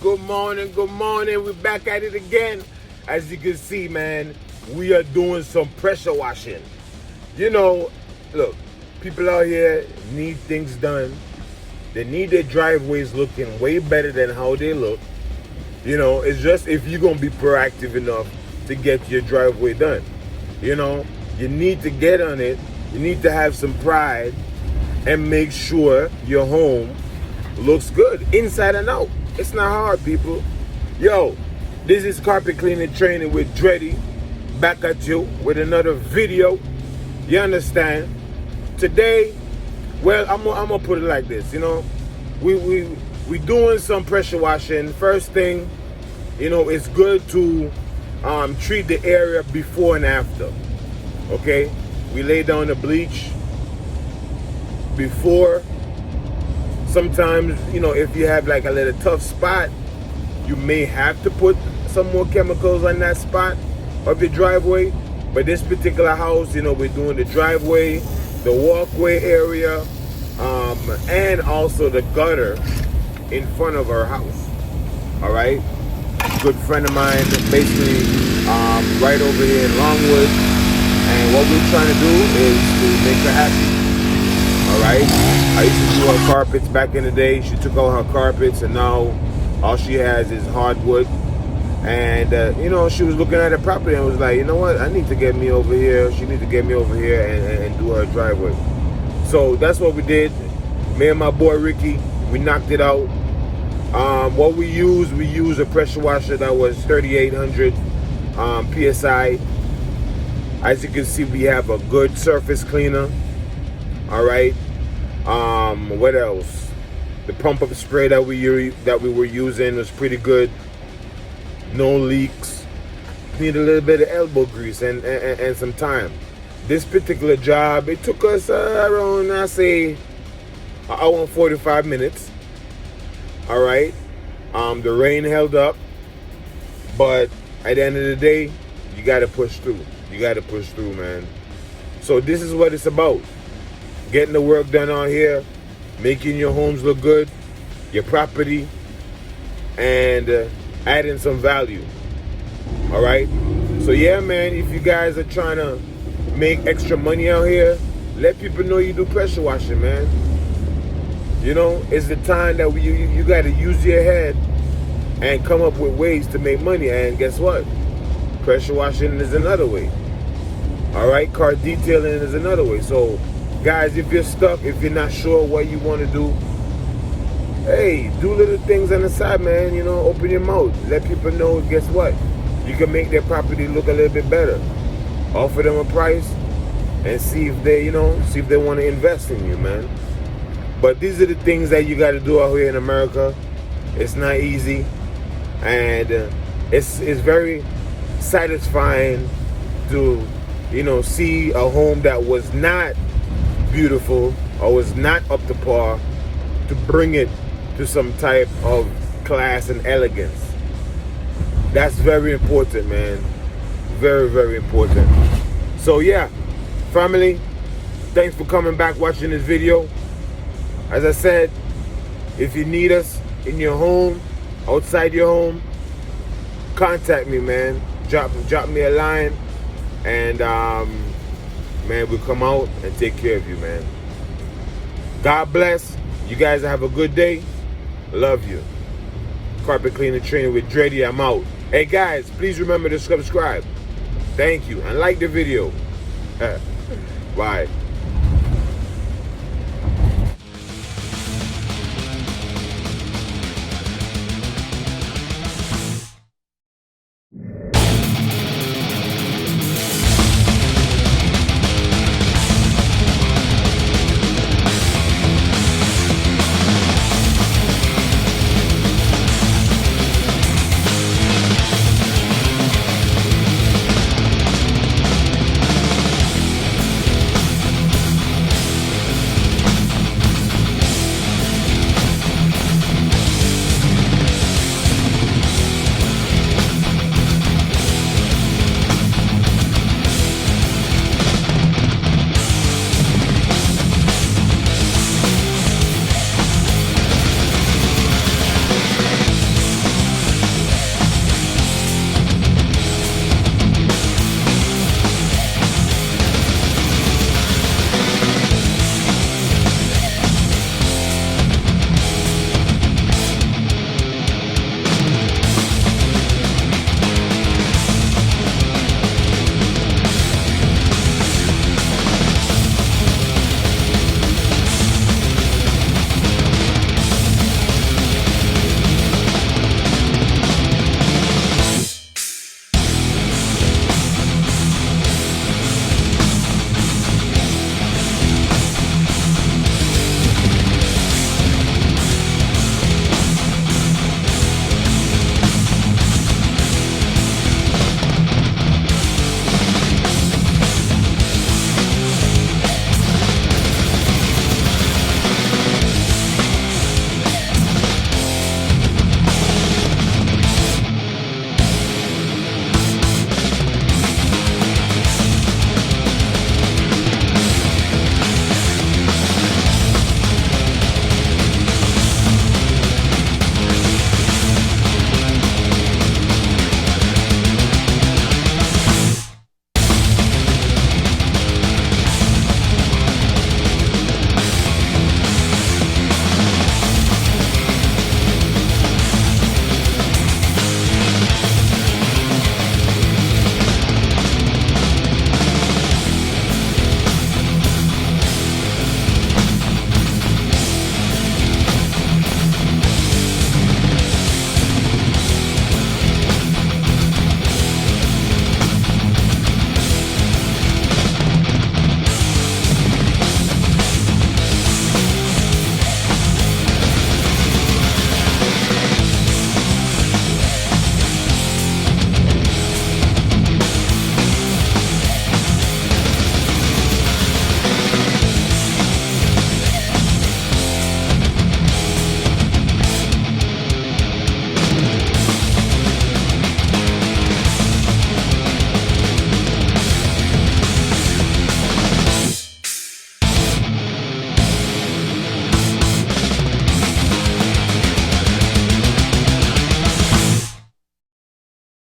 good morning, good morning. We're back at it again. As you can see, man, we are doing some pressure washing. You know, look, people out here need things done. They need their driveways looking way better than how they look. You know, it's just if you're going to be proactive enough to get your driveway done. You know, you need to get on it. You need to have some pride and make sure your home looks good inside and out. It's not hard, people. Yo, this is carpet cleaning training with Dreddy, back at you with another video. You understand? Today, well, I'm gonna put it like this. You know, we doing some pressure washing. First thing, you know, it's good to treat the area before and after. Okay, we lay down the bleach before. Sometimes, you know, if you have like a little tough spot, you may have to put some more chemicals on that spot of your driveway. But this particular house, you know, we're doing the driveway, the walkway area, and also the gutter in front of our house. All right, good friend of mine, basically right over here in Longwood, and what we're trying to do is to make her happy. All right, I used to do her carpets back in the day. She took all her carpets, and now all she has is hardwood. And you know, she was looking at her property and was like, you know what, I need to get me over here. She needs to get me over here and do her driveway. So that's what we did. Me and my boy Ricky, we knocked it out. What we used a pressure washer that was 3,800 psi. As you can see, we have a good surface cleaner. All right. What else? The pump up spray that we were using was pretty good. No leaks. Need a little bit of elbow grease and some time. This particular job, it took us around, I say, an hour and 45 minutes. All right. The rain held up, but at the end of the day, you gotta push through. You gotta push through, man. So this is what it's about. Getting the work done out here, making your homes look good, your property, and adding some value. All right. So yeah, man, if you guys are trying to make extra money out here, let people know you do pressure washing, man. You know, it's the time that you got to use your head and come up with ways to make money. And guess what? Pressure washing is another way. All right. Car detailing is another way. So guys, if you're stuck, if you're not sure what you want to do, hey, do little things on the side, man. You know, open your mouth. Let people know, guess what? You can make their property look a little bit better. Offer them a price and see if they, want to invest in you, man. But these are the things that you got to do out here in America. It's not easy. And it's very satisfying to, see a home that was not beautiful or was not up to par, to bring it to some type of class and elegance. That's very important, man. Very, very important. So yeah, family, thanks for coming back watching this video. As I said, if you need us in your home, outside your home, contact me, man. Drop me a line, and man, we'll come out and take care of you, man. God bless. You guys have a good day. Love you. Carpet cleaning training with Dreddy. I'm out. Hey guys, please remember to subscribe. Thank you. And like the video. Bye.